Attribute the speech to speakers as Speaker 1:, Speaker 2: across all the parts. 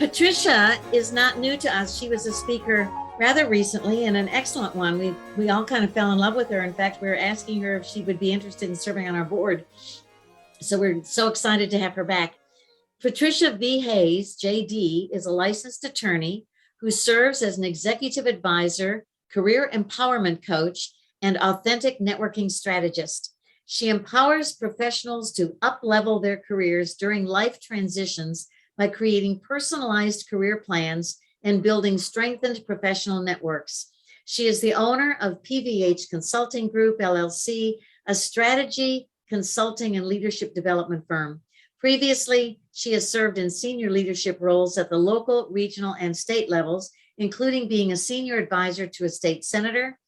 Speaker 1: Patricia is not new to us. She was a speaker rather recently and an excellent one. We all kind of fell in love with her. In fact, we were asking her if she would be interested in serving on our board. So we're so excited to have her back. Patricia V. Hayes, JD, is a licensed attorney who serves as an executive advisor, career empowerment coach, and authentic networking strategist. She empowers professionals to up-level their careers during life transitions by creating personalized career plans and building strengthened professional networks. She is the owner of PVH Consulting Group, LLC, a strategy, consulting, and leadership development firm. Previously, she has served in senior leadership roles at the local, regional, and state levels, including being a senior advisor to a state senator,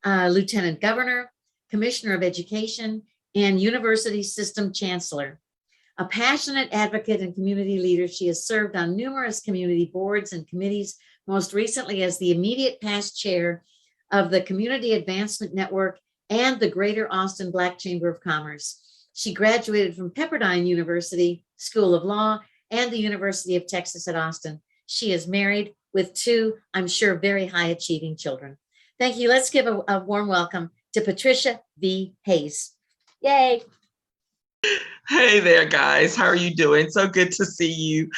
Speaker 1: lieutenant governor, commissioner of education, and university system chancellor. A passionate advocate and community leader, she has served on numerous community boards and committees, most recently as the immediate past chair of the Community Advancement Network and the Greater Austin Black Chamber of Commerce. She graduated from Pepperdine University School of Law and the University of Texas at Austin. She is married with two, I'm sure, very high achieving children. Thank you. Let's give a warm welcome to Patricia V. Hayes. Yay.
Speaker 2: Hey there, guys. How are you doing? So good to see you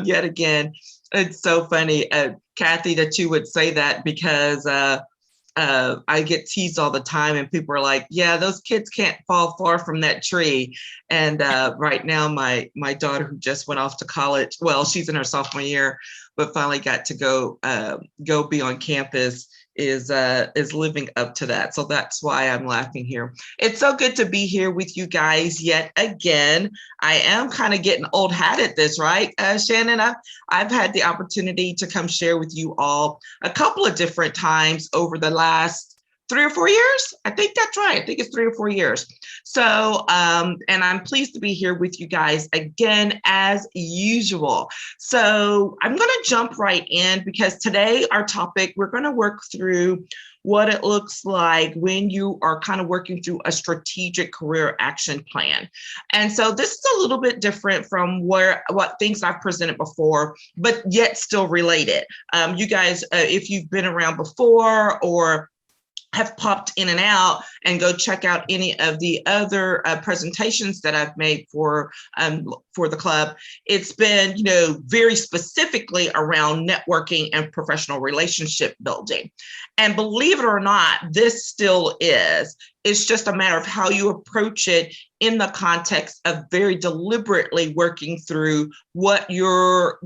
Speaker 2: yet again. It's so funny, Kathy, that you would say that because I get teased all the time and people are like, yeah, those kids can't fall far from that tree. And right now, my daughter who just went off to college, well, she's in her sophomore year, but finally got to go be on campus, is living up to that. So that's why I'm laughing here. It's so good to be here with you guys yet again. I am kind of getting old hat at this, right, Shannon? I've had the opportunity to come share with you all a couple of different times over the last 3 or 4 years. I think that's right. I think it's 3 or 4 years. So, and I'm pleased to be here with you guys again, as usual. So I'm going to jump right in because today our topic, we're going to work through what it looks like when you are kind of working through a strategic career action plan. And so this is a little bit different from what things I've presented before, but yet still related. You guys, if you've been around before or have popped in and out, and go check out any of the other presentations that I've made for the club. It's been, very specifically around networking and professional relationship building. And believe it or not, this still is. It's just a matter of how you approach it in the context of very deliberately working through what your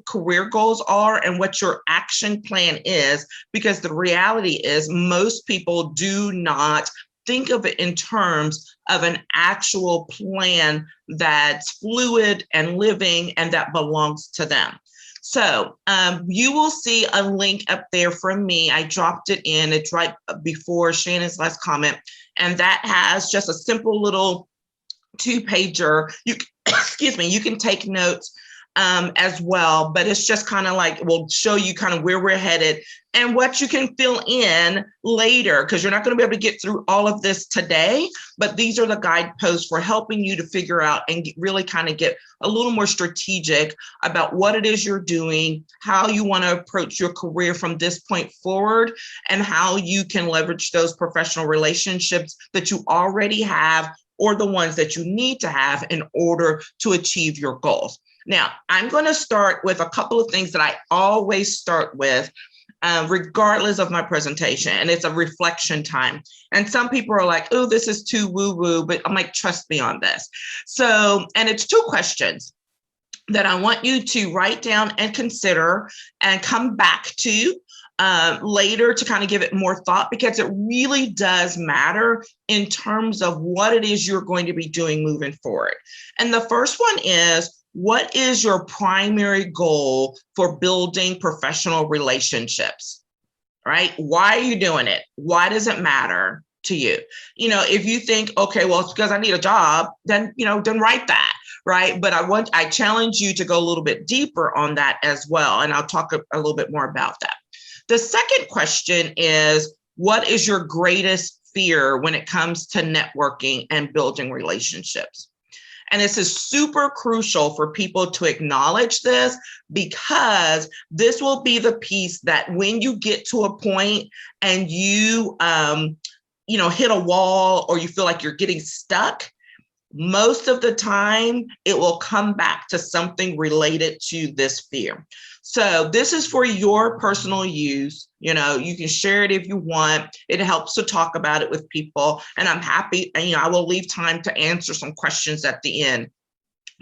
Speaker 2: career goals are and what your action plan is, because the reality is most people do not think of it in terms of an actual plan that's fluid and living and that belongs to them. So you will see a link up there from me. I dropped it in. It's right before Shannon's last comment. And that has just a simple little 2-pager. You can take notes as well, but it's just kind of like, we'll show you kind of where we're headed and what you can fill in later, because you're not going to be able to get through all of this today, but these are the guideposts for helping you to figure out and really kind of get a little more strategic about what it is you're doing, how you want to approach your career from this point forward, and how you can leverage those professional relationships that you already have or the ones that you need to have in order to achieve your goals. Now, I'm going to start with a couple of things that I always start with, regardless of my presentation, and it's a reflection time. And some people are like, oh, this is too woo-woo, but I'm like, trust me on this. So, and it's 2 questions that I want you to write down and consider and come back to later to kind of give it more thought, because it really does matter in terms of what it is you're going to be doing moving forward. And the first one is, what is your primary goal for building professional relationships, right? Why are you doing it? Why does it matter to you? If you think, okay, well, it's because I need a job, then write that, right? But I challenge you to go a little bit deeper on that as well. And I'll talk a little bit more about that. The second question is, what is your greatest fear when it comes to networking and building relationships? And this is super crucial for people to acknowledge this, because this will be the piece that when you get to a point and you hit a wall, or you feel like you're getting stuck, most of the time it will come back to something related to this fear. So this is for your personal use. You can share it if you want. It helps to talk about it with people. And I'm happy, I will leave time to answer some questions at the end.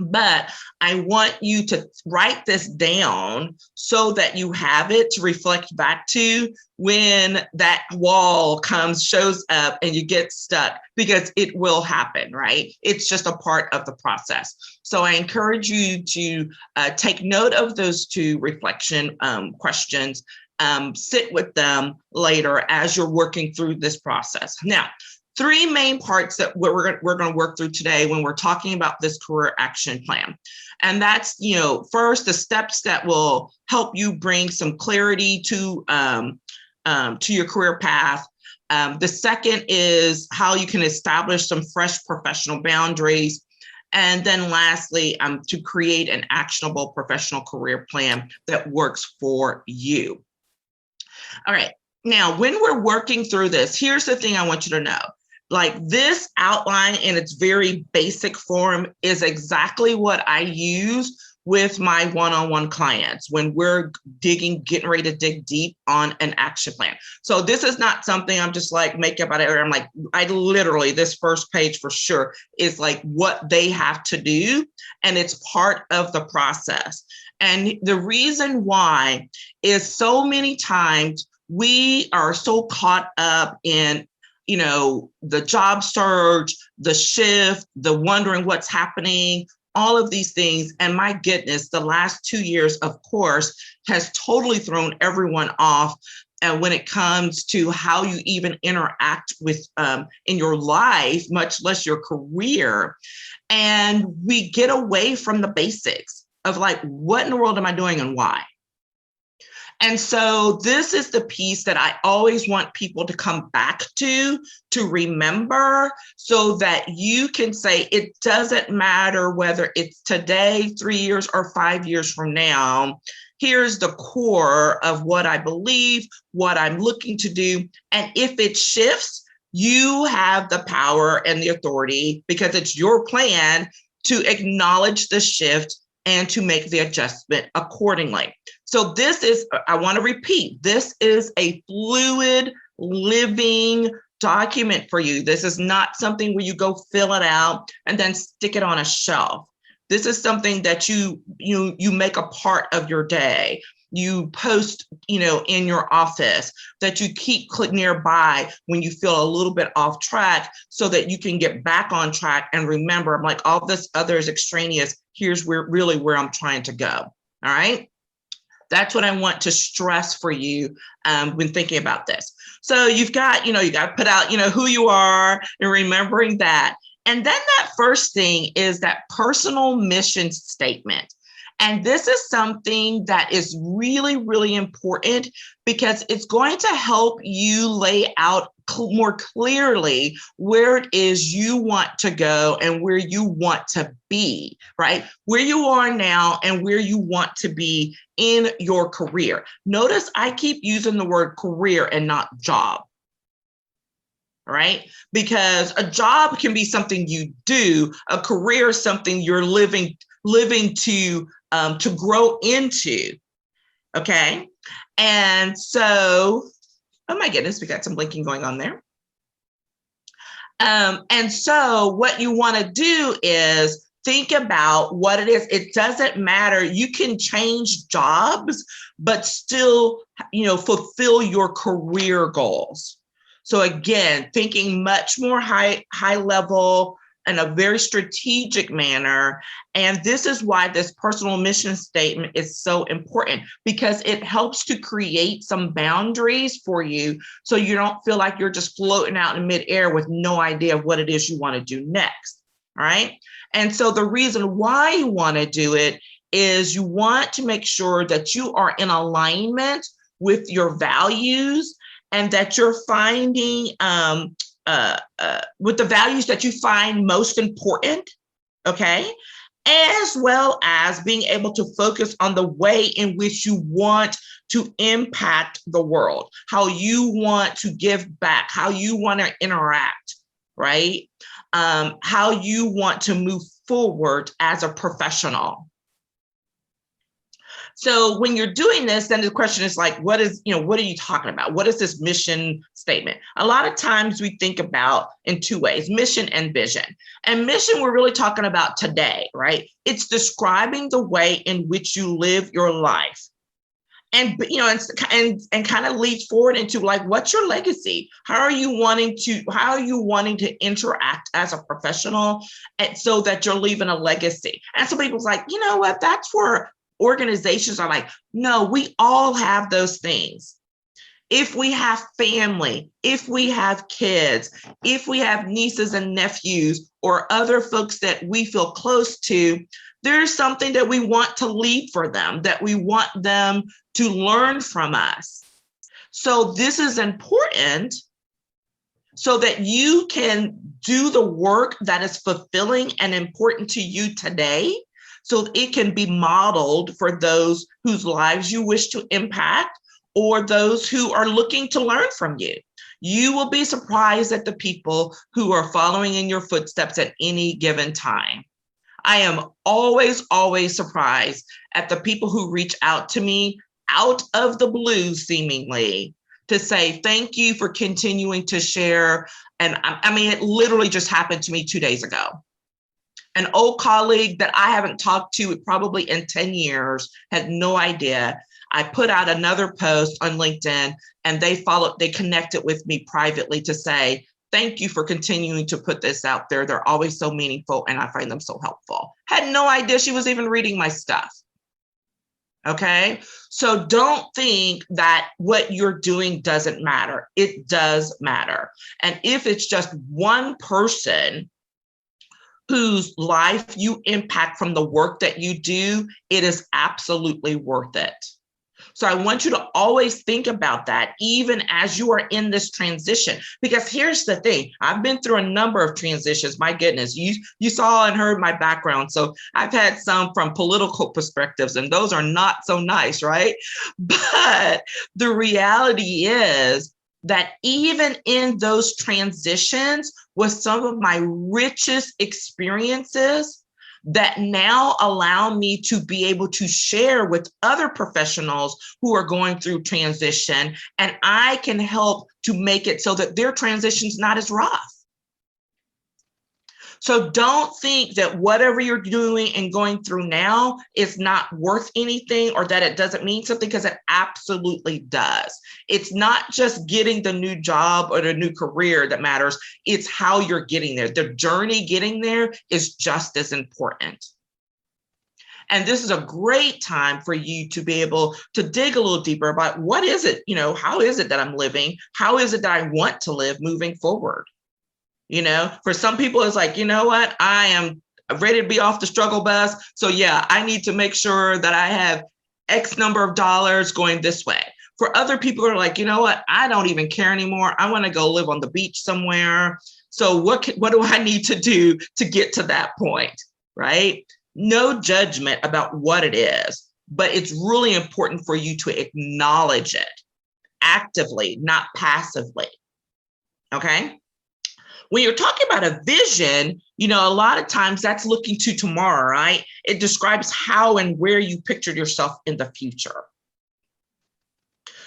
Speaker 2: But I want you to write this down so that you have it to reflect back to when that wall shows up and you get stuck, because it will happen, right? It's just a part of the process. So I encourage you to take note of those two reflection questions. Sit with them later as you're working through this process. Now, three main parts that we're going to work through today when we're talking about this career action plan. And that's, first, the steps that will help you bring some clarity to your career path. The second is how you can establish some fresh professional boundaries. And then lastly, to create an actionable professional career plan that works for you. All right. Now, when we're working through this, here's the thing I want you to know. Like, this outline in its very basic form is exactly what I use with my one-on-one clients when we're getting ready to dig deep on an action plan. So this is not something I'm just like make up out of it. I'm like, I literally, this first page for sure is like what they have to do, and it's part of the process. And the reason why is so many times we are so caught up in the job search, the shift, the wondering what's happening, all of these things. And my goodness, the last 2 years, of course, has totally thrown everyone off. And when it comes to how you even interact with in your life, much less your career. And we get away from the basics of like, what in the world am I doing and why? And so this is the piece that I always want people to come back to remember, so that you can say, it doesn't matter whether it's today, 3 years, or 5 years from now. Here's the core of what I believe, what I'm looking to do. And if it shifts, you have the power and the authority, because it's your plan, to acknowledge the shift and to make the adjustment accordingly. So this is, I want to repeat, this is a fluid, living document for you. This is not something where you go fill it out and then stick it on a shelf. This is something that you make a part of your day. You post, in your office, that you keep nearby when you feel a little bit off track, so that you can get back on track and remember, I'm like, all this other is extraneous. Here's where I'm trying to go. All right. That's what I want to stress for you when thinking about this. So you've got, you got to put out, who you are, and remembering that. And then that first thing is that personal mission statement. And this is something that is really, really important, because it's going to help you lay out more clearly where it is you want to go and where you want to be, right? Where you are now and where you want to be in your career. Notice I keep using the word career and not job. Right? Because a job can be something you do. A career is something you're living to grow into. Okay. And so, oh my goodness, we got some blinking going on there. And so what you want to do is think about what it is. It doesn't matter. You can change jobs, but still, fulfill your career goals. So again, thinking much more high level in a very strategic manner. And this is why this personal mission statement is so important, because it helps to create some boundaries for you, so you don't feel like you're just floating out in midair with no idea of what it is you want to do next. All right. And so the reason why you want to do it is you want to make sure that you are in alignment with your values, and that you're finding with the values that you find most important, okay? As well as being able to focus on the way in which you want to impact the world, how you want to give back, how you want to interact, right? How you want to move forward as a professional. So when you're doing this, then the question is like, what are you talking about? What is this mission statement? A lot of times we think about in two ways, mission and vision. And mission, we're really talking about today, right? It's describing the way in which you live your life. And and kind of leads forward into like, what's your legacy? How are you wanting to interact as a professional, and so that you're leaving a legacy? And some people's like, you know what, that's for organizations. Are like, no, we all have those things. If we have family, if we have kids, if we have nieces and nephews or other folks that we feel close to, there's something that we want to leave for them, that we want them to learn from us. So this is important so that you can do the work that is fulfilling and important to you today, so it can be modeled for those whose lives you wish to impact or those who are looking to learn from you. You will be surprised at the people who are following in your footsteps at any given time. I am always, always surprised at the people who reach out to me out of the blue, seemingly, to say, thank you for continuing to share. And I mean, it literally just happened to me 2 days ago. An old colleague that I haven't talked to probably in 10 years, had no idea. I put out another post on LinkedIn and they connected with me privately to say, thank you for continuing to put this out there. They're always so meaningful and I find them so helpful. Had no idea she was even reading my stuff. Okay, so don't think that what you're doing doesn't matter. It does matter. And if it's just one person whose life you impact from the work that you do, it is absolutely worth it. So I want you to always think about that, even as you are in this transition, because here's the thing. I've been through a number of transitions. My goodness, you saw and heard my background. So I've had some from political perspectives, and those are not so nice, right? But the reality is that even in those transitions was some of my richest experiences that now allow me to be able to share with other professionals who are going through transition, and I can help to make it so that their transition's not as rough. So don't think that whatever you're doing and going through now is not worth anything or that it doesn't mean something, because it absolutely does. It's not just getting the new job or the new career that matters. It's how you're getting there. The journey getting there is just as important. And this is a great time for you to be able to dig a little deeper about what is it, how is it that I'm living? How is it that I want to live moving forward? For some people, it's like, you know what, I am ready to be off the struggle bus. So yeah, I need to make sure that I have X number of dollars going this way. For other people are like, you know what, I don't even care anymore. I want to go live on the beach somewhere. So what do I need to do to get to that point, right? No judgment about what it is, but it's really important for you to acknowledge it actively, not passively, okay? When you're talking about a vision, a lot of times that's looking to tomorrow, right? It describes how and where you pictured yourself in the future.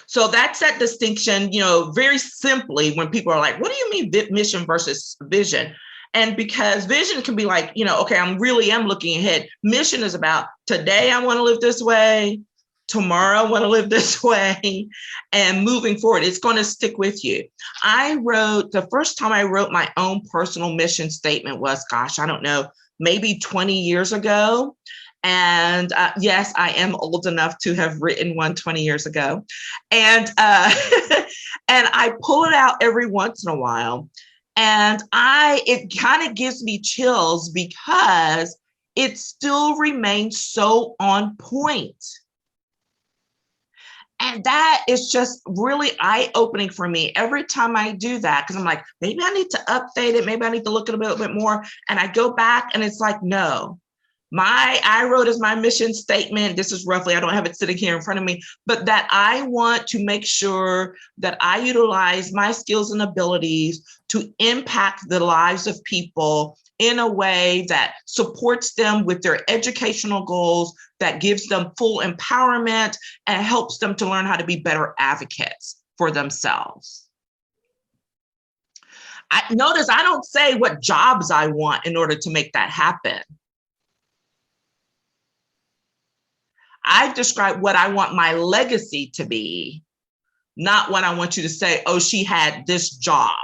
Speaker 2: So that's that distinction, very simply when people are like, what do you mean mission versus vision? And because vision can be like, okay, I really am looking ahead. Mission is about today I want to live this way. Tomorrow I want to live this way, and moving forward, it's going to stick with you. The first time I wrote my own personal mission statement was, I don't know, maybe 20 years ago. And yes, I am old enough to have written one 20 years ago. And, and I pull it out every once in a while. And it kind of gives me chills because it still remains so on point. And that is just really eye-opening for me every time I do that, because I'm like, maybe I need to update it. Maybe I need to look at it a little bit more. And I go back and it's like, no, I wrote as my mission statement, this is roughly, I don't have it sitting here in front of me, but that I want to make sure that I utilize my skills and abilities to impact the lives of people in a way that supports them with their educational goals, that gives them full empowerment and helps them to learn how to be better advocates for themselves. Notice I don't say what jobs I want in order to make that happen. I've described what I want my legacy to be, not what I want you to say, oh, she had this job.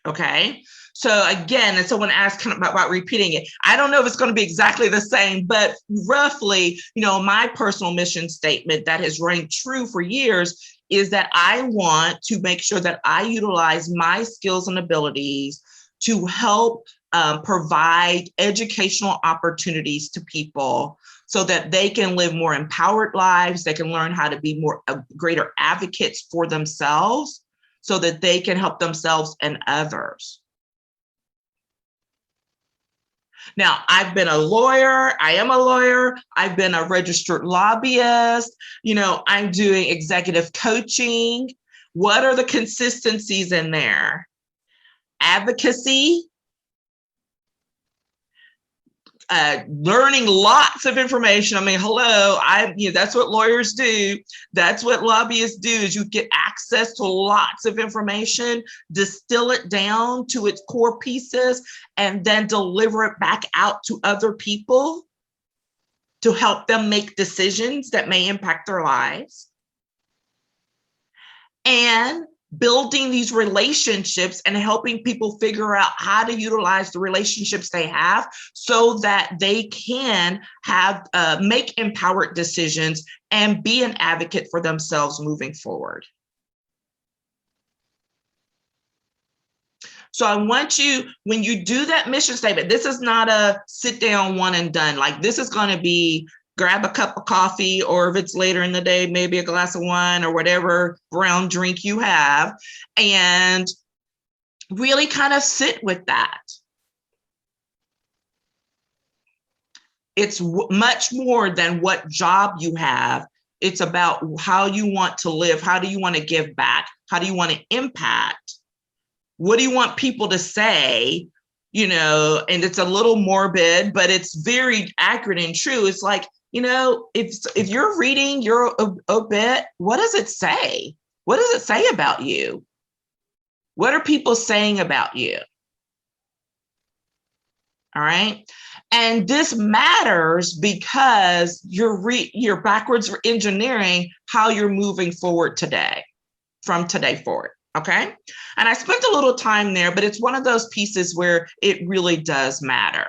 Speaker 2: Okay. So again, and someone asked kind of about repeating it. I don't know if it's going to be exactly the same, but roughly, my personal mission statement that has rang true for years is that I want to make sure that I utilize my skills and abilities to help provide educational opportunities to people so that they can live more empowered lives. They can learn how to be greater advocates for themselves so that they can help themselves and others. Now, I've been a lawyer. I am a lawyer. I've been a registered lobbyist. I'm doing executive coaching. What are the consistencies in there? Advocacy, learning lots of information. I mean, hello, that's what lawyers do. That's what lobbyists do, is you get access to lots of information, distill it down to its core pieces, and then deliver it back out to other people to help them make decisions that may impact their lives. And building these relationships and helping people figure out how to utilize the relationships they have so that they can make empowered decisions and be an advocate for themselves moving forward. So I want you, when you do that mission statement, this is not a sit down one and done. Like, this is going to be grab a cup of coffee, or if it's later in the day, maybe a glass of wine or whatever brown drink you have, and really kind of sit with that. It's much more than what job you have. It's about how you want to live. How do you want to give back? How do you want to impact? What do you want people to say? And it's a little morbid, but it's very accurate and true. It's like, if you're reading your obit, what does it say? What does it say about you? What are people saying about you? All right. And this matters because you're backwards engineering how you're moving forward today, from today forward. Okay. And I spent a little time there, but it's one of those pieces where it really does matter.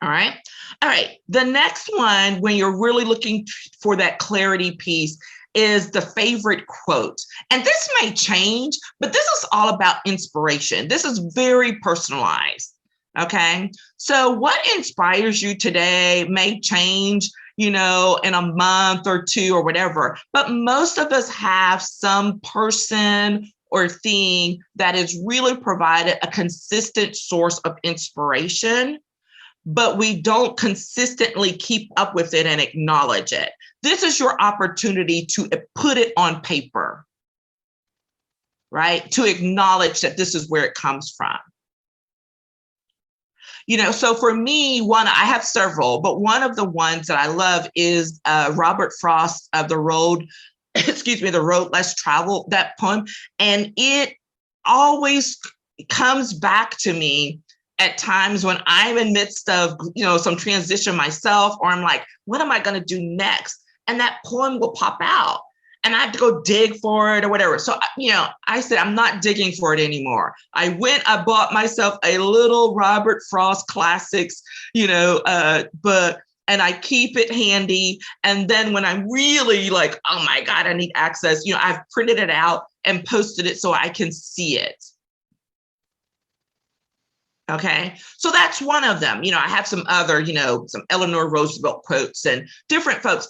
Speaker 2: All right. All right. The next one, when you're really looking for that clarity piece, is the favorite quote. And this may change, but this is all about inspiration. This is very personalized. Okay. So what inspires you today may change, in a month or two or whatever. But most of us have some person or thing that has really provided a consistent source of inspiration, but we don't consistently keep up with it and acknowledge it. This is your opportunity to put it on paper, right? To acknowledge that this is where it comes from. So for me, I have several, but one of the ones that I love is Robert Frost of The Road, The Road Less Traveled, that poem. And it always comes back to me at times when I'm in midst of, some transition myself, or I'm like, what am I going to do next? And that poem will pop out and I have to go dig for it or whatever. So, I said, I'm not digging for it anymore. I bought myself a little Robert Frost Classics, book, and I keep it handy. And then when I'm really like, oh my God, I need access, I've printed it out and posted it so I can see it. Okay, so that's one of them. I have some other, some Eleanor Roosevelt quotes and different folks.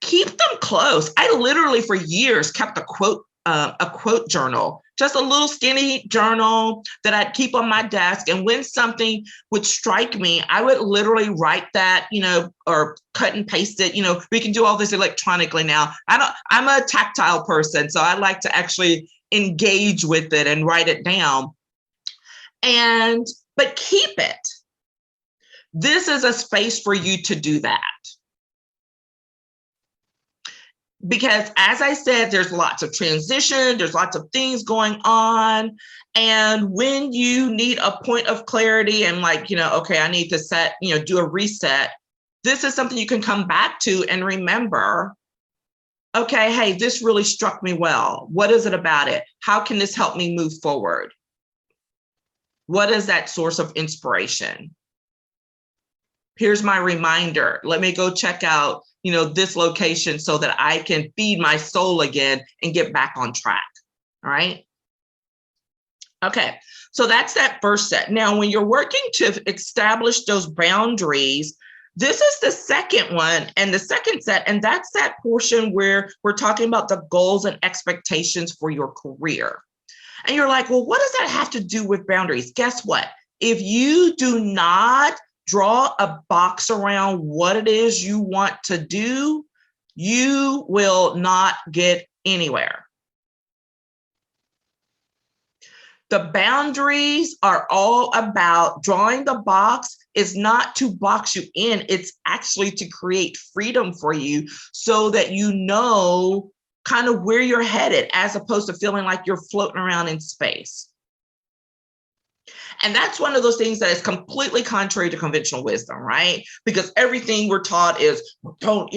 Speaker 2: Keep them close. I literally for years kept a quote journal, just a little skinny journal that I'd keep on my desk. And when something would strike me, I would literally write that, or cut and paste it. We can do all this electronically now. I'm a tactile person, so I like to actually engage with it and write it down. But keep it. This is a space for you to do that. Because as I said, there's lots of transition, there's lots of things going on. And when you need a point of clarity and okay, I need to set, do a reset, this is something you can come back to and remember, okay, hey, this really struck me well. What is it about it? How can this help me move forward? What is that source of inspiration? Here's my reminder. Let me go check out, this location so that I can feed my soul again and get back on track. All right. Okay. So that's that first set. Now, when you're working to establish those boundaries, this is the second one and the second set. And that's that portion where we're talking about the goals and expectations for your career. And you're like, well, what does that have to do with boundaries? Guess what? If you do not draw a box around what it is you want to do, you will not get anywhere. The boundaries are all about drawing the box is not to box you in. It's actually to create freedom for you so that you know kind of where you're headed, as opposed to feeling like you're floating around in space. And that's one of those things that is completely contrary to conventional wisdom, right? Because everything we're taught is don't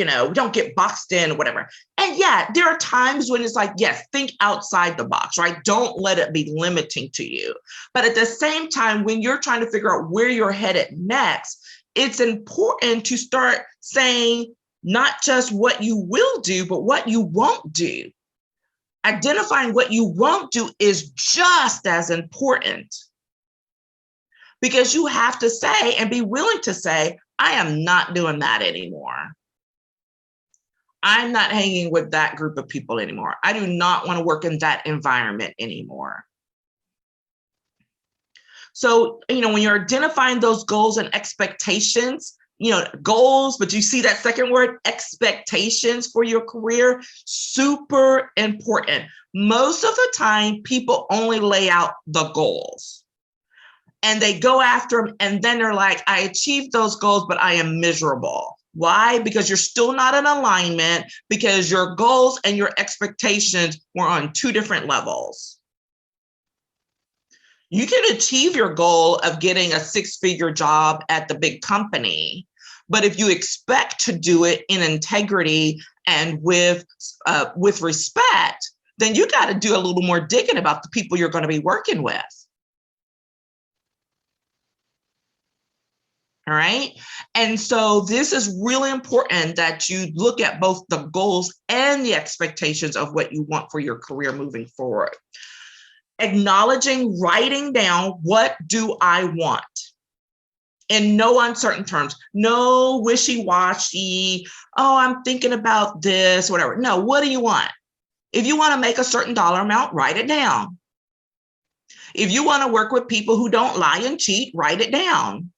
Speaker 2: get boxed in or whatever. And yeah, there are times when it's like, yes, think outside the box, right? Don't let it be limiting to you. But at the same time, when you're trying to figure out where you're headed next, it's important to start saying not just what you will do, but what you won't do. Identifying what you won't do is just as important. Because you have to say and be willing to say, I am not doing that anymore. I'm not hanging with that group of people anymore. I do not want to work in that environment anymore. So, when you're identifying those goals and expectations, goals, but you see that second word, expectations for your career, super important. Most of the time, people only lay out the goals. And they go after them, and then they're like, I achieved those goals, but I am miserable. Why? Because you're still not in alignment, because your goals and your expectations were on two different levels. You can achieve your goal of getting a six-figure job at the big company, but if you expect to do it in integrity and with respect, then you got to do a little more digging about the people you're going to be working with. All right. And so this is really important that you look at both the goals and the expectations of what you want for your career moving forward. Acknowledging, writing down, what do I want? In no uncertain terms, no wishy-washy, oh, I'm thinking about this, whatever. No, what do you want? If you want to make a certain dollar amount, write it down. If you want to work with people who don't lie and cheat, write it down.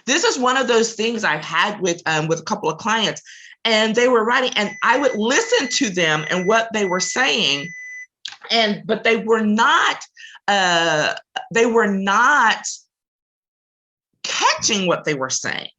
Speaker 2: This is one of those things I've had with a couple of clients, and they were writing, and I would listen to them and what they were saying, but they were not catching what they were saying.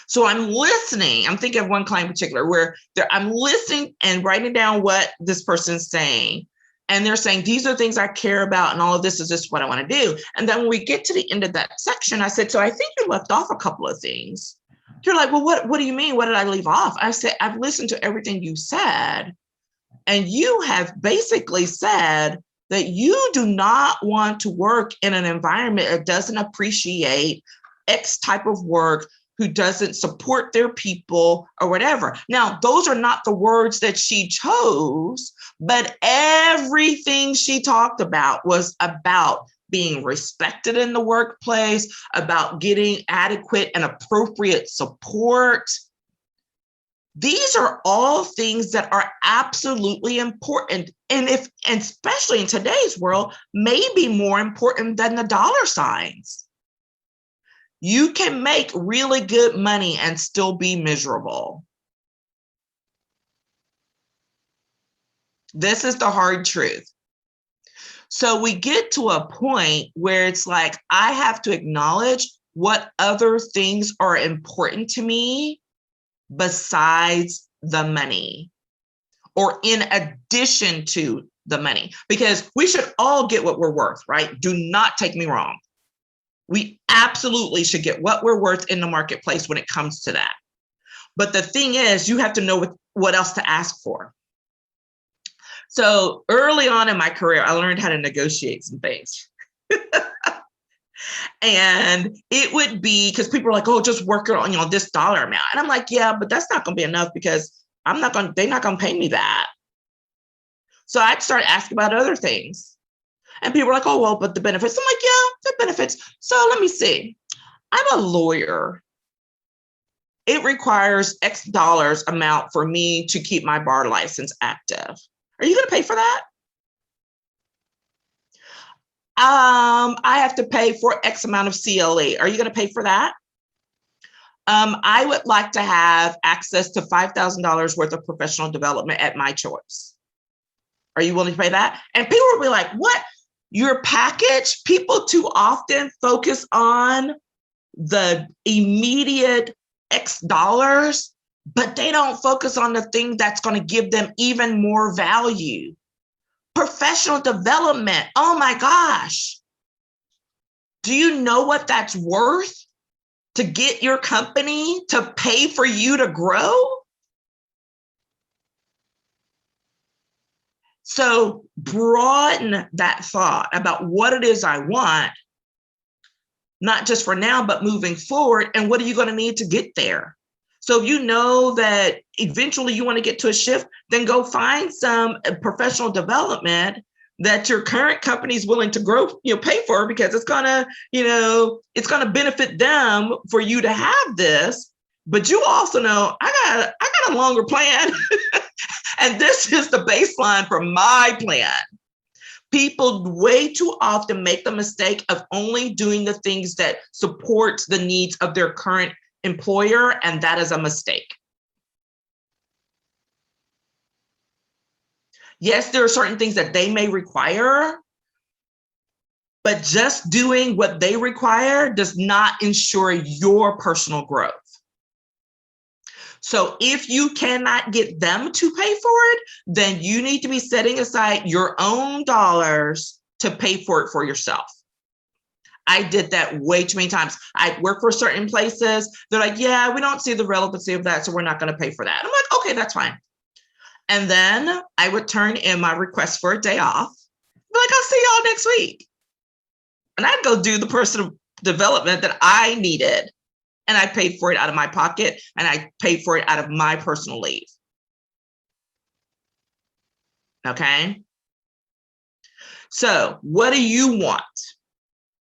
Speaker 2: So I'm listening. I'm thinking of one client in particular where I'm listening and writing down what this person's saying. And they're saying, these are things I care about, and all of this is just what I want to do. And then when we get to the end of that section, I said, so I think you left off a couple of things. You're like, well, what do you mean? What did I leave off? I said, I've listened to everything you said. And you have basically said that you do not want to work in an environment that doesn't appreciate X type of work, who doesn't support their people or whatever. Now, those are not the words that she chose, but everything she talked about was about being respected in the workplace, about getting adequate and appropriate support. These are all things that are absolutely important. And especially in today's world, may be more important than the dollar signs. You can make really good money and still be miserable. This is the hard truth. So we get to a point where it's like, I have to acknowledge what other things are important to me besides the money, or in addition to the money, because we should all get what we're worth, right? Do not take me wrong. We absolutely should get what we're worth in the marketplace when it comes to that. But the thing is, you have to know what else to ask for. So early on in my career, I learned how to negotiate some things. And it would be because people are like, oh, just work on, this dollar amount. And I'm like, yeah, but that's not going to be enough because they're not going to pay me that. So I'd start asking about other things. And people are like, oh, well, but the benefits. I'm like, yeah, the benefits. So let me see. I'm a lawyer. It requires X dollars amount for me to keep my bar license active. Are you going to pay for that? I have to pay for X amount of CLE. Are you going to pay for that? I would like to have access to $5,000 worth of professional development at my choice. Are you willing to pay that? And people will be like, what? Your package? People too often focus on the immediate X dollars, but they don't focus on the thing that's going to give them even more value. Professional development. Oh my gosh. Do you know what that's worth to get your company to pay for you to grow? So broaden that thought about what it is I want, not just for now, but moving forward. And what are you going to need to get there? So if you know that eventually you want to get to a shift, then go find some professional development that your current company is willing to grow, pay for, because it's gonna, it's gonna benefit them for you to have this. But you also know I got a longer plan, and this is the baseline for my plan. People way too often make the mistake of only doing the things that supports the needs of their current employer, and that is a mistake. Yes, there are certain things that they may require, but just doing what they require does not ensure your personal growth. So if you cannot get them to pay for it, then you need to be setting aside your own dollars to pay for it for yourself. I did that way too many times. I work for certain places. They're like, yeah, we don't see the relevancy of that, so we're not going to pay for that. I'm like, okay, that's fine. And then I would turn in my request for a day off. Be like, I'll see y'all next week. And I'd go do the personal development that I needed. And I paid for it out of my pocket, and I paid for it out of my personal leave. Okay? So what do you want?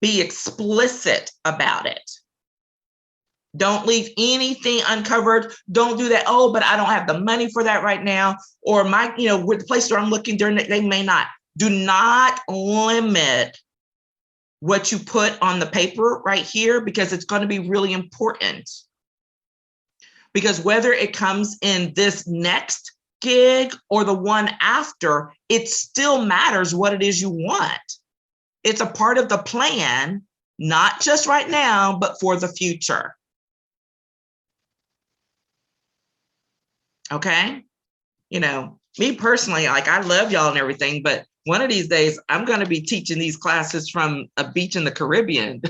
Speaker 2: Be explicit about it. Don't leave anything uncovered. Don't do that. Oh, but I don't have the money for that right now. Or with the place where I'm looking during it, they may not. Do not limit what you put on the paper right here, because it's going to be really important. Because whether it comes in this next gig or the one after, it still matters what it is you want. It's a part of the plan, not just right now, but for the future. Okay? Me personally, I love y'all and everything, but one of these days I'm going to be teaching these classes from a beach in the Caribbean.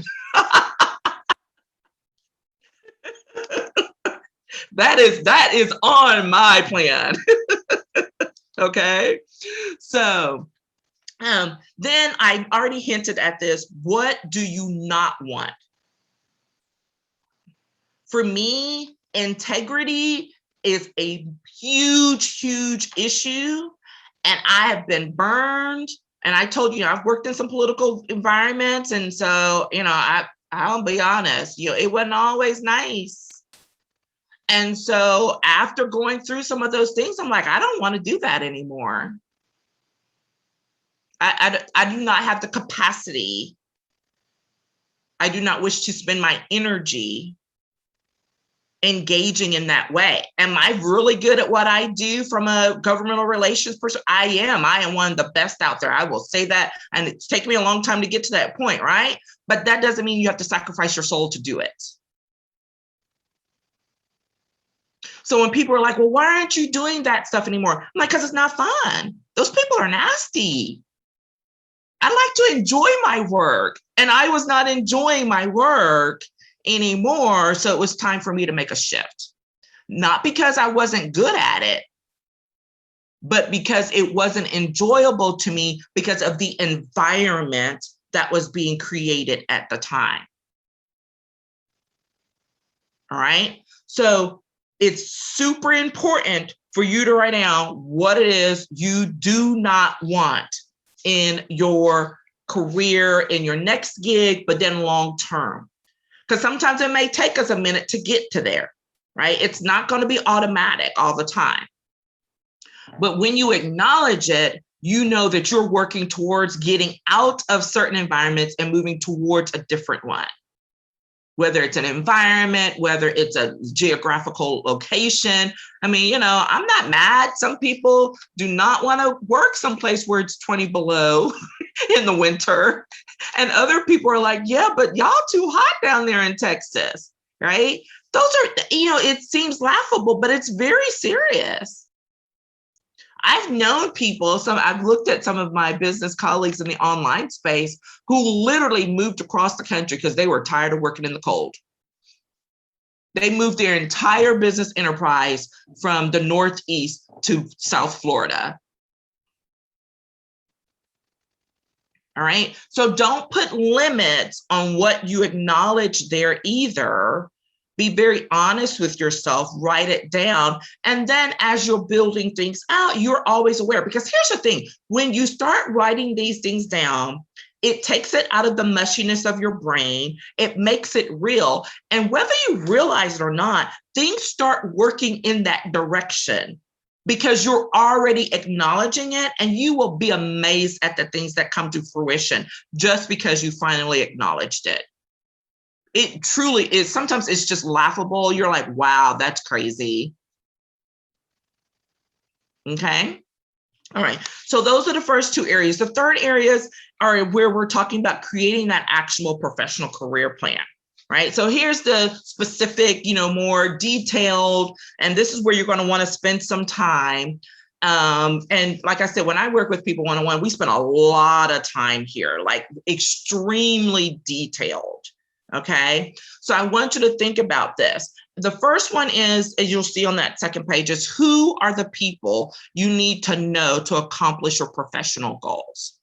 Speaker 2: That is on my plan. Okay? So then I already hinted at this. What do you not want? For me, integrity is a huge, huge issue. And I have been burned And I told you, I've worked in some political environments. And so, I'll be honest, it wasn't always nice. And so after going through some of those things, I'm like, I don't want to do that anymore. I do not have the capacity. I do not wish to spend my energy engaging in that way. Am I really good at what I do from a governmental relations person? I am one of the best out there. I will say that. And it's taken me a long time to get to that point, right? But that doesn't mean you have to sacrifice your soul to do it. So when people are like, well, why aren't you doing that stuff anymore? I'm like, because it's not fun. Those people are nasty. I like to enjoy my work, and I was not enjoying my work anymore. So it was time for me to make a shift. Not because I wasn't good at it, but because it wasn't enjoyable to me because of the environment that was being created at the time. All right. So it's super important for you to write down what it is you do not want in your career, in your next gig, but then long term. Because sometimes it may take us a minute to get to there, right? It's not going to be automatic all the time. But when you acknowledge it, you know that you're working towards getting out of certain environments and moving towards a different one. Whether it's an environment, whether it's a geographical location. I mean, I'm not mad. Some people do not want to work someplace where it's 20 below in the winter. And other people are like, yeah, but y'all too hot down there in Texas, right? Those are, it seems laughable, but it's very serious. I've known people, I've looked at some of my business colleagues in the online space who literally moved across the country because they were tired of working in the cold. They moved their entire business enterprise from the Northeast to South Florida. All right. So don't put limits on what you acknowledge there either. Be very honest with yourself, write it down. And then as you're building things out, you're always aware. Because here's the thing, when you start writing these things down, it takes it out of the mushiness of your brain. It makes it real. And whether you realize it or not, things start working in that direction because you're already acknowledging it, and you will be amazed at the things that come to fruition just because you finally acknowledged it. It truly is. Sometimes it's just laughable. You're like, wow, that's crazy. Okay. All right. So those are the first two areas. The third areas are where we're talking about creating that actionable professional career plan, right? So here's the specific, more detailed, and this is where you're going to want to spend some time. And like I said, when I work with people one-on-one, we spend a lot of time here, like extremely detailed. Okay, so I want you to think about this. The first one is, as you'll see on that second page, is who are the people you need to know to accomplish your professional goals.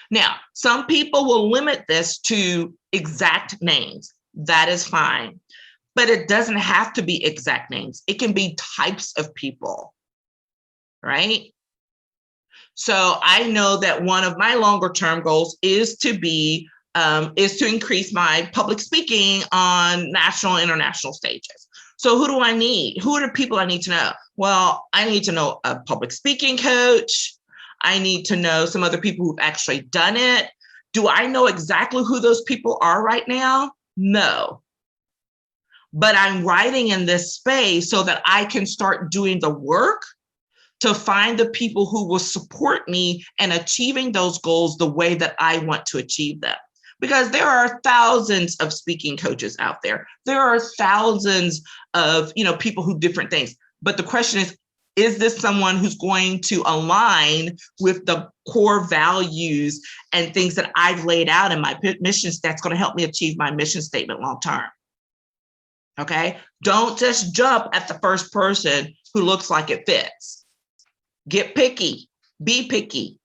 Speaker 2: Now, some people will limit this to exact names. That is fine, but it doesn't have to be exact names. It can be types of people, right? So I know that one of my longer term goals is to increase my public speaking on national and international stages. So who do I need? Who are the people I need to know? Well, I need to know a public speaking coach. I need to know some other people who've actually done it. Do I know exactly who those people are right now? No. But I'm writing in this space so that I can start doing the work to find the people who will support me in achieving those goals the way that I want to achieve them. Because there are thousands of speaking coaches out there. There are thousands of, people who do different things. But the question is this someone who's going to align with the core values and things that I've laid out in my mission that's going to help me achieve my mission statement long term? Okay. Don't just jump at the first person who looks like it fits. Get picky. Be picky.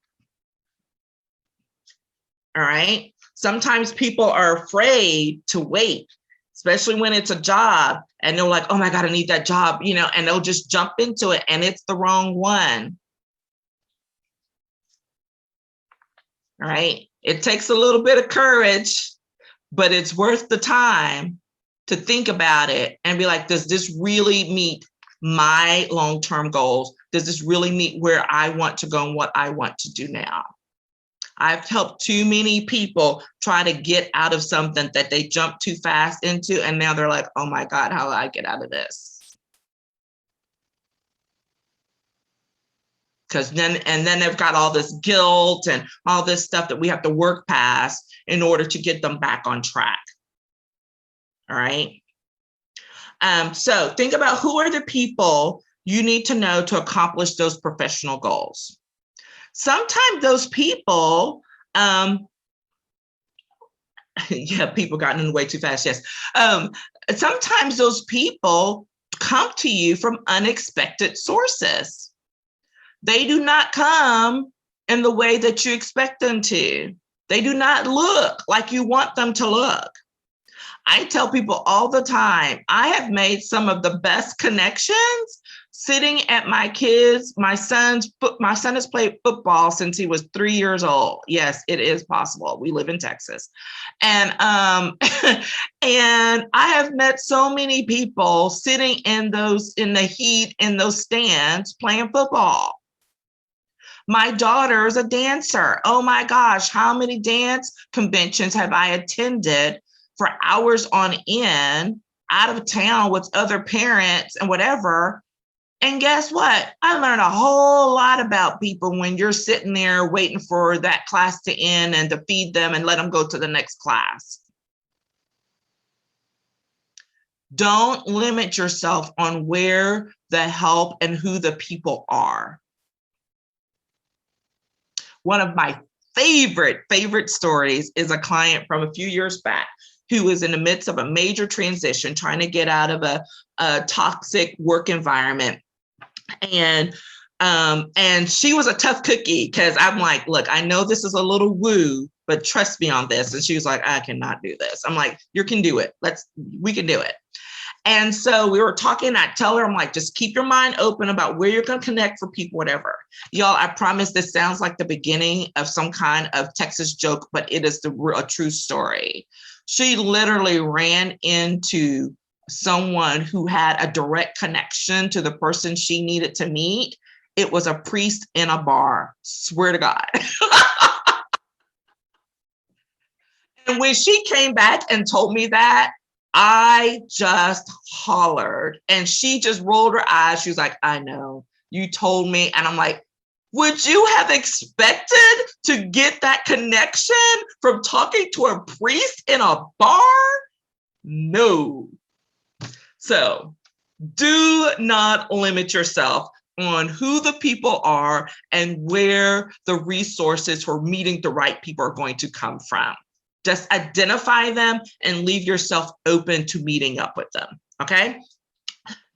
Speaker 2: All right. Sometimes people are afraid to wait, especially when it's a job and they're like, oh my God, I need that job, and they'll just jump into it and it's the wrong one. All right. It takes a little bit of courage, but it's worth the time to think about it and be like, does this really meet my long-term goals? Does this really meet where I want to go and what I want to do now? I've helped too many people try to get out of something that they jumped too fast into, and now they're like, oh my God, how do I get out of this? Because then they've got all this guilt and all this stuff that we have to work past in order to get them back on track. All right. So think about who are the people you need to know to accomplish those professional goals. Sometimes those people, people got in the way too fast. Yes. Sometimes those people come to you from unexpected sources. They do not come in the way that you expect them to. They do not look like you want them to look. I tell people all the time, I have made some of the best connections sitting at my son has played football since he was 3 years old. Yes, it is possible. We live in Texas. And and I have met so many people sitting in the heat in those stands playing football. My daughter is a dancer. Oh my gosh, how many dance conventions have I attended for hours on end out of town with other parents and whatever? And guess what? I learned a whole lot about people when you're sitting there waiting for that class to end and to feed them and let them go to the next class. Don't limit yourself on where the help and who the people are. One of my favorite stories is a client from a few years back who was in the midst of a major transition, trying to get out of a toxic work environment. And she was a tough cookie because I'm like, look, I know this is a little woo, but trust me on this. And she was like, I cannot do this. I'm like, you can do it. We can do it. And so we were talking, I tell her, I'm like, just keep your mind open about where you're going to connect for people, whatever. Y'all, I promise this sounds like the beginning of some kind of Texas joke, but it is a true story. She literally ran into someone who had a direct connection to the person she needed to meet. It was a priest in a bar, swear to God. And when she came back and told me that, I just hollered, and she just rolled her eyes. She was like, I know, you told me. And I'm like, would you have expected to get that connection from talking to a priest in a bar? No. So do not limit yourself on who the people are and where the resources for meeting the right people are going to come from. Just identify them and leave yourself open to meeting up with them, okay?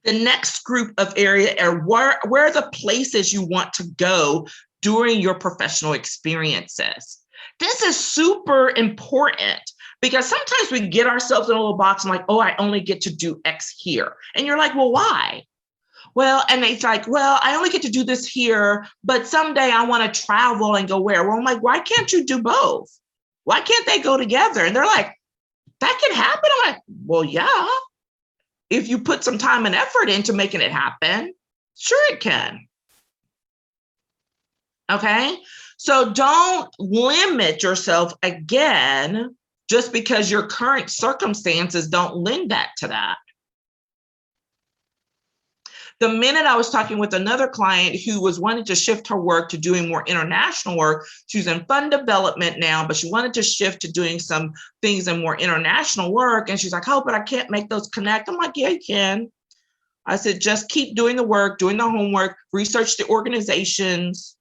Speaker 2: The next group of area are where are the places you want to go during your professional experiences. This is super important because sometimes we get ourselves in a little box and like, oh, I only get to do X here. And you're like, well, why? Well, and it's like, well, I only get to do this here, but someday I want to travel and go where? Well, I'm like, why can't you do both? Why can't they go together? And they're like, that can happen. I'm like, well, yeah. If you put some time and effort into making it happen, sure it can. Okay? So don't limit yourself again just because your current circumstances don't lend that to that. The minute I was talking with another client who was wanting to shift her work to doing more international work, she's in fund development now, but she wanted to shift to doing some things in more international work. And she's like, oh, but I can't make those connect. I'm like, yeah, you can. I said, just keep doing the work, doing the homework, research the organizations.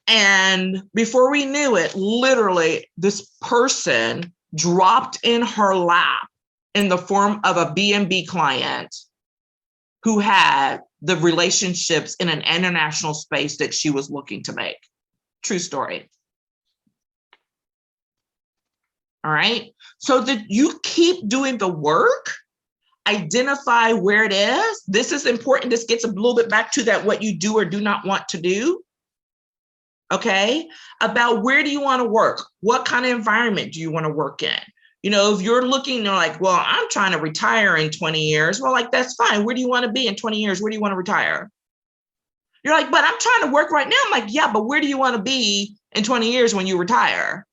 Speaker 2: And before we knew it, literally this person dropped in her lap in the form of a B&B client who had the relationships in an international space that she was looking to make. True story. All right. So that you keep doing the work, identify where it is. This is important. This gets a little bit back to that what you do or do not want to do. okay? About where do you want to work? What kind of environment do you want to work in? You know, if you're looking, you're like, well, I'm trying to retire in 20 years. Well, like, that's fine. Where do you want to be in 20 years? Where do you want to retire? You're like, but I'm trying to work right now. I'm like, yeah, but where do you want to be in 20 years when you retire?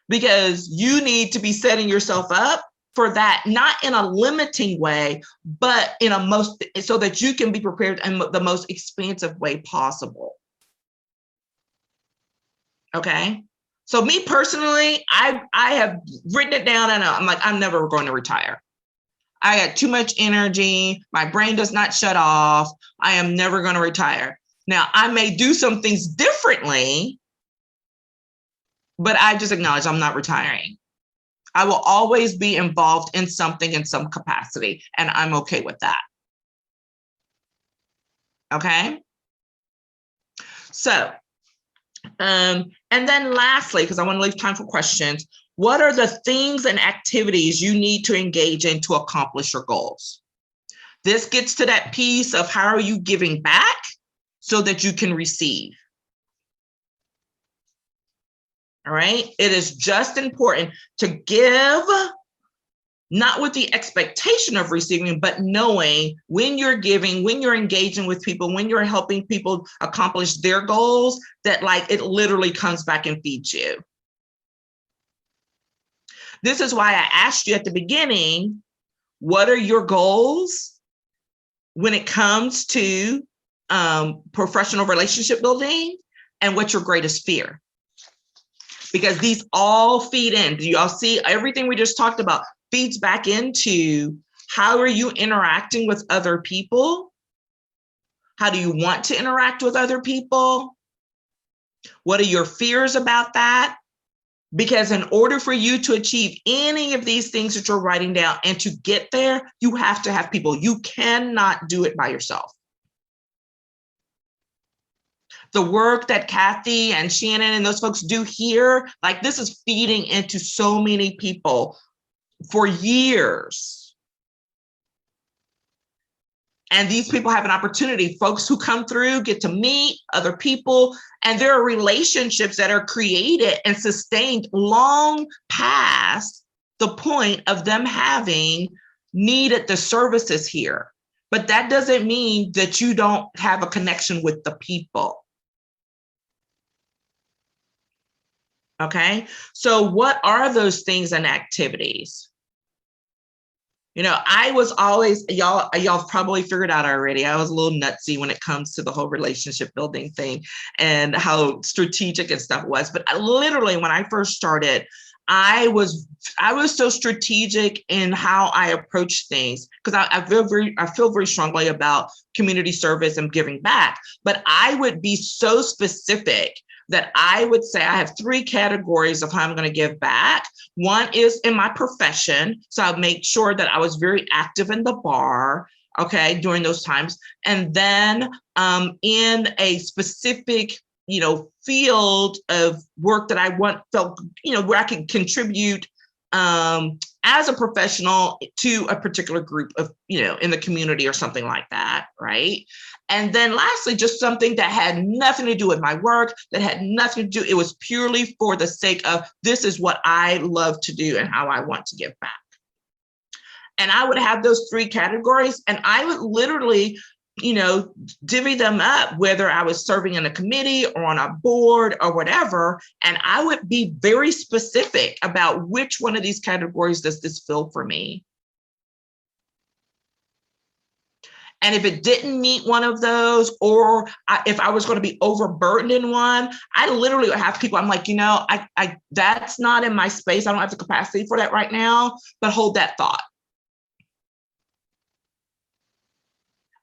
Speaker 2: Because you need to be setting yourself up for that, not in a limiting way, but in a most, so that you can be prepared in the most expansive way possible. Okay. So me personally, I have written it down and I'm like, I'm never going to retire. I got too much energy. My brain does not shut off. I am never going to retire. Now, I may do some things differently, but I just acknowledge I'm not retiring. I will always be involved in something in some capacity, and I'm okay with that. Okay? So, and then lastly, because I want to leave time for questions, what are the things and activities you need to engage in to accomplish your goals? This gets to that piece of how are you giving back so that you can receive. All right. It is just important to give, not with the expectation of receiving, but knowing when you're giving, when you're engaging with people, when you're helping people accomplish their goals, that like it literally comes back and feeds you. This is why I asked you at the beginning, what are your goals when it comes to professional relationship building, and what's your greatest fear? Because these all feed in. Do y'all see everything we just talked about feeds back into how are you interacting with other people? How do you want to interact with other people? What are your fears about that? Because in order for you to achieve any of these things that you're writing down and to get there, you have to have people. You cannot do it by yourself. The work that Kathy and Shannon and those folks do here, like this is feeding into so many people for years. And these people have an opportunity. Folks who come through get to meet other people, and there are relationships that are created and sustained long past the point of them having needed the services here. But that doesn't mean that you don't have a connection with the people. Okay, so what are those things and activities? You know, I was always, y'all probably figured out already, I was a little nutsy when it comes to the whole relationship building thing and how strategic and stuff was. But I literally, when I first started, I was so strategic in how I approach things because I feel very strongly about community service and giving back. But I would be so specific that I would say I have 3 categories of how I'm going to give back. One is in my profession. So I make sure that I was very active in the bar, okay, during those times. And then in a specific, field of work that I felt, where I can contribute as a professional to a particular group of, in the community or something like that, right? And then lastly, just something that had nothing to do with my work, that had nothing to do, it was purely for the sake of this is what I love to do and how I want to give back. And I would have those 3 categories, and I would literally, divvy them up, whether I was serving in a committee or on a board or whatever. And I would be very specific about which one of these categories does this fill for me. And if it didn't meet one of those, or if I was going to be overburdened in one, I literally would have people, I'm like, I that's not in my space. I don't have the capacity for that right now, but hold that thought.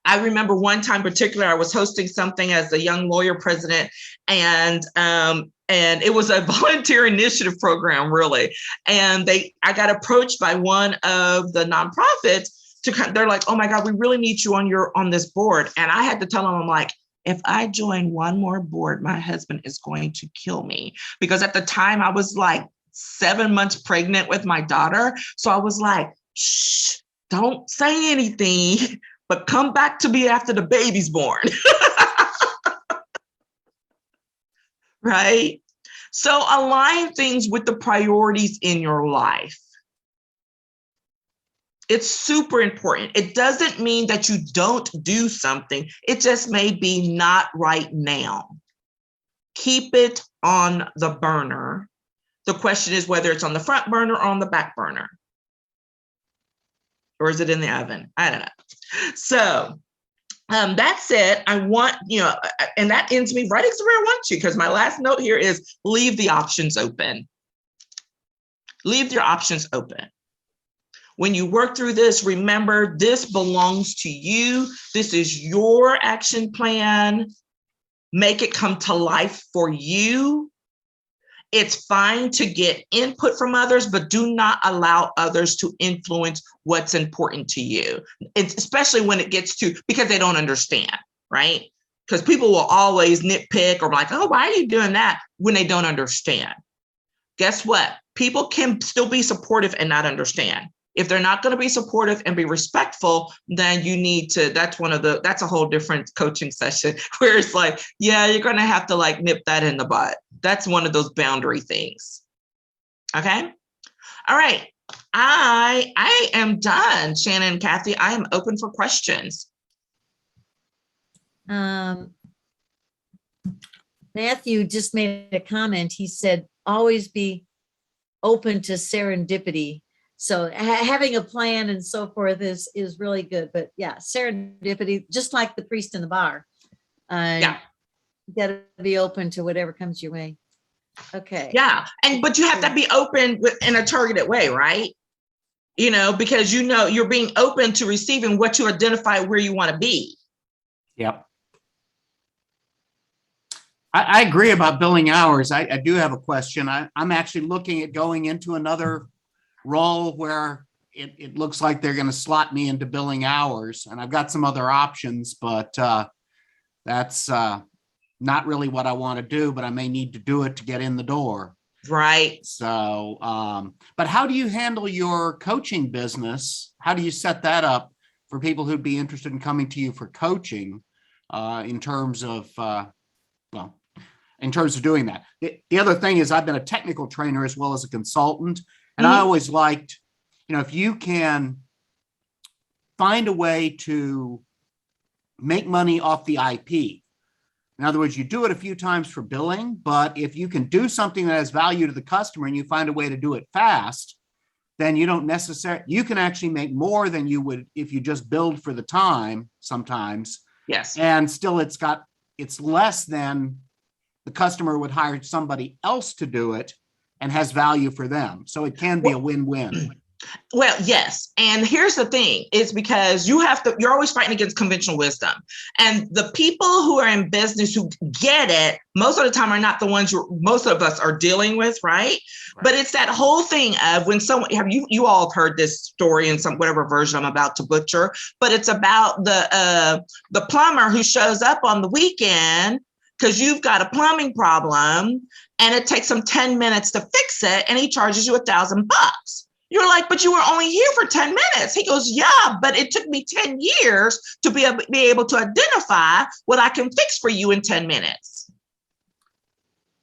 Speaker 2: I remember one time in particular, I was hosting something as a young lawyer president, and it was a volunteer initiative program, really. And I got approached by one of the nonprofits they're like, oh my God, we really need you on this board. And I had to tell them, I'm like, if I join one more board, my husband is going to kill me. Because at the time I was like 7 months pregnant with my daughter. So I was like, shh, don't say anything, but come back to me after the baby's born. right? So align things with the priorities in your life. It's super important. It doesn't mean that you don't do something. It just may be not right now. Keep it on the burner. The question is whether it's on the front burner or on the back burner. Or is it in the oven? I don't know. So that's it. I want, and that ends me right exactly where I want you, because my last note here is leave the options open. Leave your options open. When you work through this, remember, this belongs to you. This is your action plan. Make it come to life for you. It's fine to get input from others, but do not allow others to influence what's important to you. It's especially when it gets to, because they don't understand, right? Because people will always nitpick or like, oh, why are you doing that, when they don't understand? Guess what? People can still be supportive and not understand. If they're not going to be supportive and be respectful, then you need to, that's a whole different coaching session where it's like, yeah, you're going to have to like nip that in the bud. That's one of those boundary things. Okay. All right. I am done. Shannon and Kathy, I am open for questions.
Speaker 1: Matthew just made a comment. He said, always be open to serendipity. So having a plan and so forth is really good. But yeah, serendipity, just like the priest in the bar.
Speaker 2: Yeah.
Speaker 1: You got to be open to whatever comes your way. Okay.
Speaker 2: Yeah. But you have to be open in a targeted way, right? Because you're being open to receiving what you identify where you want to be.
Speaker 3: Yep. I agree about billing hours. I do have a question. I'm actually looking at going into another role where it looks like they're going to slot me into billing hours, and I've got some other options, but that's not really what I want to do, but I may need to do it to get in the door.
Speaker 2: Right.
Speaker 3: So, but how do you handle your coaching business? How do you set that up for people who'd be interested in coming to you for coaching in terms of doing that? The other thing is I've been a technical trainer as well as a consultant. And I always liked, if you can find a way to make money off the IP. In other words, you do it a few times for billing, but if you can do something that has value to the customer and you find a way to do it fast, then you can actually make more than you would if you just billed for the time sometimes.
Speaker 2: Yes.
Speaker 3: And still it's less than the customer would hire somebody else to do it and has value for them. So it can be a win-win.
Speaker 2: Well, yes. And here's the thing, is because you're always fighting against conventional wisdom. And the people who are in business who get it, most of the time are not the ones most of us are dealing with, right? But it's that whole thing of when someone, you all have heard this story in whatever version I'm about to butcher, but it's about the plumber who shows up on the weekend because you've got a plumbing problem and it takes him 10 minutes to fix it and he charges you $1,000. You're like, but you were only here for 10 minutes. He goes, yeah, but it took me 10 years to be able to identify what I can fix for you in 10 minutes.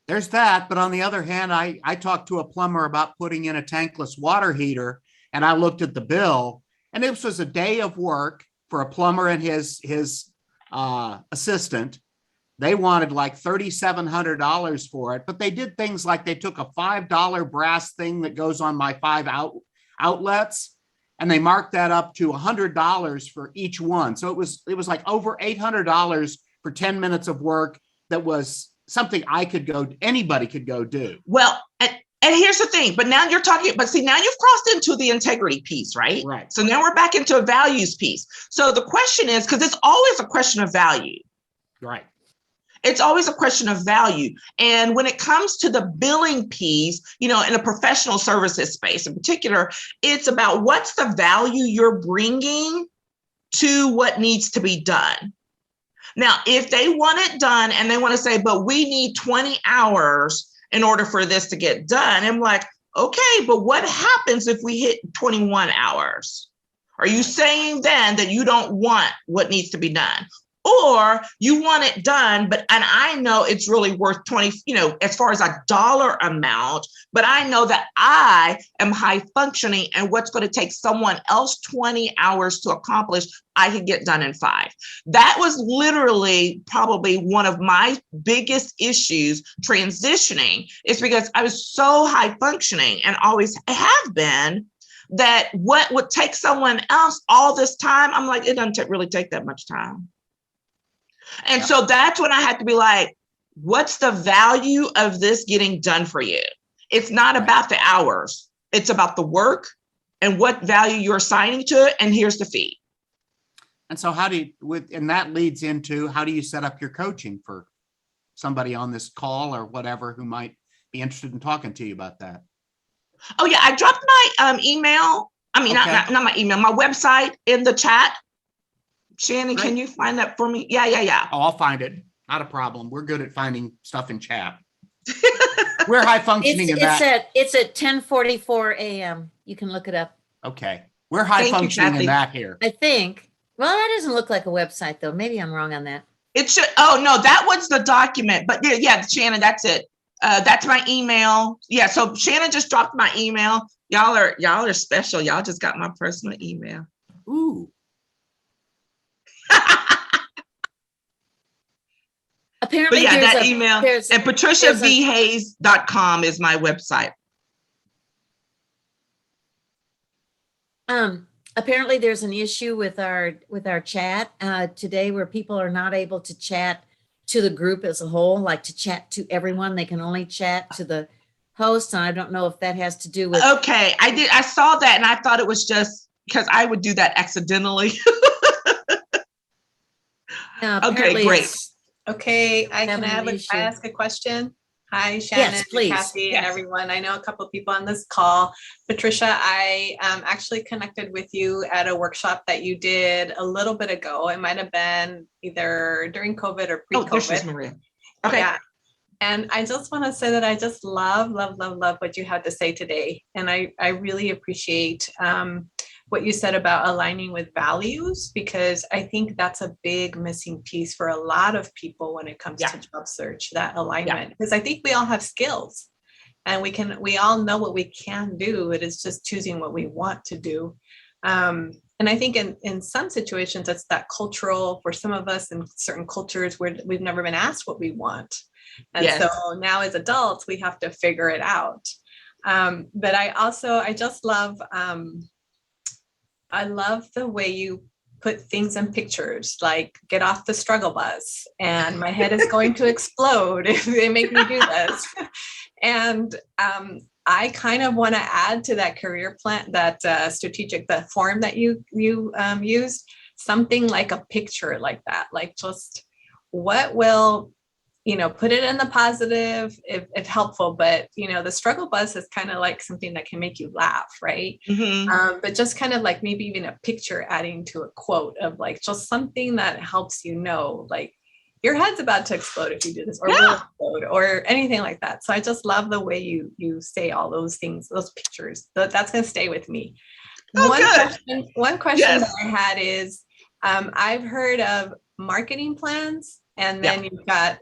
Speaker 3: There's that. But on the other hand, I talked to a plumber about putting in a tankless water heater, and I looked at the bill, and this was a day of work for a plumber and his assistant. They wanted like $3,700 for it, but they did things like they took a $5 brass thing that goes on my 5 outlets, and they marked that up to $100 for each one. So it was like over $800 for 10 minutes of work. That was something anybody could go do.
Speaker 2: Well, and here's the thing, now you've crossed into the integrity piece, right?
Speaker 3: Right.
Speaker 2: So now we're back into a values piece. So the question is, because it's always a question of value.
Speaker 3: Right.
Speaker 2: It's always a question of value. And when it comes to the billing piece, in a professional services space in particular, it's about what's the value you're bringing to what needs to be done. Now, if they want it done and they want to say, but we need 20 hours in order for this to get done, I'm like, okay, but what happens if we hit 21 hours? Are you saying then that you don't want what needs to be done? or you want it done, and I know it's really worth 20, as far as a dollar amount, but I know that I am high functioning, and what's going to take someone else 20 hours to accomplish, I can get done in 5. That was literally probably one of my biggest issues transitioning, is because I was so high functioning and always have been, that what would take someone else all this time, I'm like, it doesn't really take that much time. And so that's when I had to be like, what's the value of this getting done for you? It's not about the hours. It's about the work and what value you're assigning to it. And here's the fee.
Speaker 3: And so and that leads into, how do you set up your coaching for somebody on this call or whatever who might be interested in talking to you about that?
Speaker 2: Oh yeah, I dropped my email. I mean, not my email, my website in the chat. Shannon, Can you find that for me? Yeah.
Speaker 3: Oh, I'll find it. Not a problem. We're good at finding stuff in chat. We're high functioning in that.
Speaker 1: It's at 10:44 a.m. You can look it up.
Speaker 3: Okay. We're high functioning in that here.
Speaker 1: I think. Well, that doesn't look like a website though. Maybe I'm wrong on that.
Speaker 2: It should. Oh no, that was the document. But yeah, Shannon, that's it. That's my email. Yeah. So Shannon just dropped my email. Y'all are special. Y'all just got my personal email.
Speaker 3: Ooh.
Speaker 1: Apparently,
Speaker 2: but yeah, that email and patriciavhayes.com is my website.
Speaker 1: Apparently there's an issue with our chat today, where people are not able to chat to the group as a whole, like to chat to everyone. They can only chat to the host. And I don't know if that has to do with.
Speaker 2: Okay, I saw that and I thought it was just because I would do that accidentally. Okay, great.
Speaker 4: Okay, I can ask a question. Hi, Shannon,
Speaker 1: yes, please.
Speaker 4: Kathy, and everyone. I know a couple of people on this call. Patricia, I actually connected with you at a workshop that you did a little bit ago. It might have been either during COVID or pre-COVID.
Speaker 2: Oh, this is Maria. Okay.
Speaker 4: Yeah. And I just want to say that I just love what you had to say today. And I really appreciate what you said about aligning with values, because I think that's a big missing piece for a lot of people when it comes to job search, that alignment. Because I think we all have skills and we all know what we can do. It is just choosing what we want to do. And I think in some situations, it's that cultural, for some of us in certain cultures where we've never been asked what we want. And so now as adults, we have to figure it out. But I just love, I love the way you put things in pictures, like get off the struggle bus and my head is going to explode if they make me do this. And I kind of want to add to that career plan, that the form that you used, something like a picture like that, like just what will, put it in the positive if helpful, but the struggle bus is kind of like something that can make you laugh, right?
Speaker 2: Mm-hmm.
Speaker 4: But just kind of like maybe even a picture adding to a quote of like just something that helps like your head's about to explode if you do this, or will explode, or anything like that. So I just love the way you say all those things, those pictures. That's going to stay with me. One question that I had is, I've heard of marketing plans, and then you've got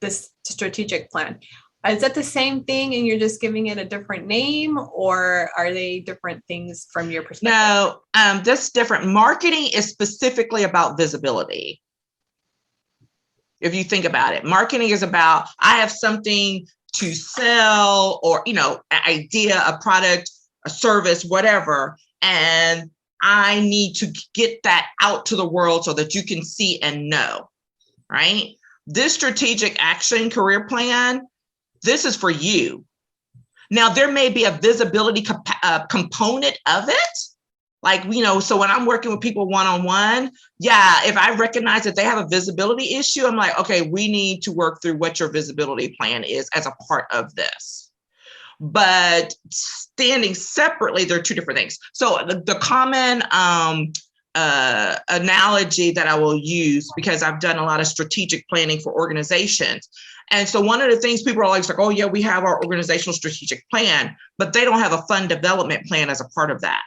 Speaker 4: this strategic plan. Is that the same thing and you're just giving it a different name, or are they different things from your perspective?
Speaker 2: No, that's different. Marketing is specifically about visibility. If you think about it, marketing is about, I have something to sell, or, an idea, a product, a service, whatever, and I need to get that out to the world so that you can see and know. Right? This strategic action career plan, this is for you. Now, there may be a visibility component of it. Like, so when I'm working with people one-on-one, if I recognize that they have a visibility issue, I'm like, okay, we need to work through what your visibility plan is as a part of this. But standing separately, they're two different things. So the common analogy that I will use, because I've done a lot of strategic planning for organizations. And so one of the things people are always like, oh yeah, we have our organizational strategic plan, but they don't have a fund development plan as a part of that.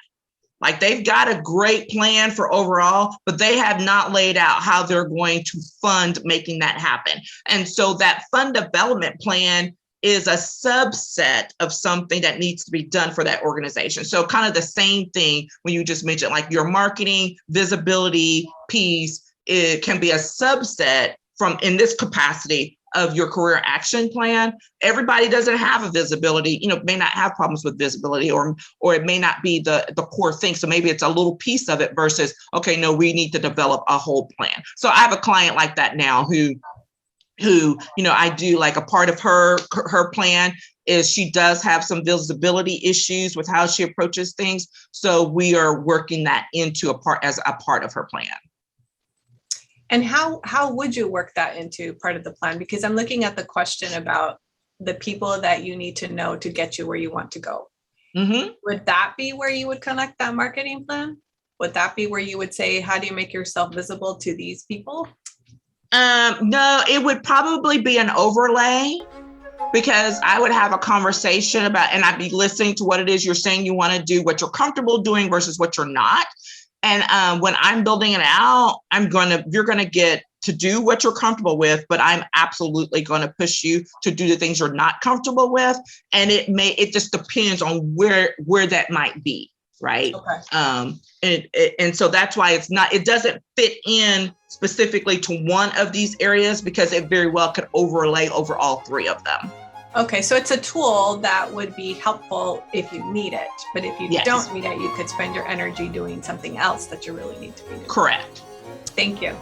Speaker 2: Like they've got a great plan for overall, but they have not laid out how they're going to fund making that happen. And so that fund development plan is a subset of something that needs to be done for that organization. So kind of the same thing when you just mentioned, like your marketing visibility piece, it can be a subset from in this capacity of your career action plan. Everybody doesn't have a visibility, may not have problems with visibility, or it may not be the core thing. So maybe it's a little piece of it versus, okay, no, we need to develop a whole plan. So I have a client like that now who, I do like a part of her plan is she does have some visibility issues with how she approaches things. So we are working that into a part of her plan.
Speaker 4: And how would you work that into part of the plan? Because I'm looking at the question about the people that you need to know to get you where you want to go.
Speaker 2: Mm-hmm.
Speaker 4: Would that be where you would connect that marketing plan? Would that be where you would say, how do you make yourself visible to these people?
Speaker 2: No, it would probably be an overlay, because I would have a conversation about, and I'd be listening to what it is you're saying you want to do, what you're comfortable doing versus what you're not. And when I'm building it out, you're going to get to do what you're comfortable with, but I'm absolutely going to push you to do the things you're not comfortable with. And it just depends on where that might be. Right.
Speaker 4: Okay.
Speaker 2: And so that's why it doesn't fit in specifically to one of these areas, because it very well could overlay over all three of them.
Speaker 4: Okay, so it's a tool that would be helpful if you need it, but if you don't need it, you could spend your energy doing something else that you really need to be doing.
Speaker 2: Correct.
Speaker 4: Thank you.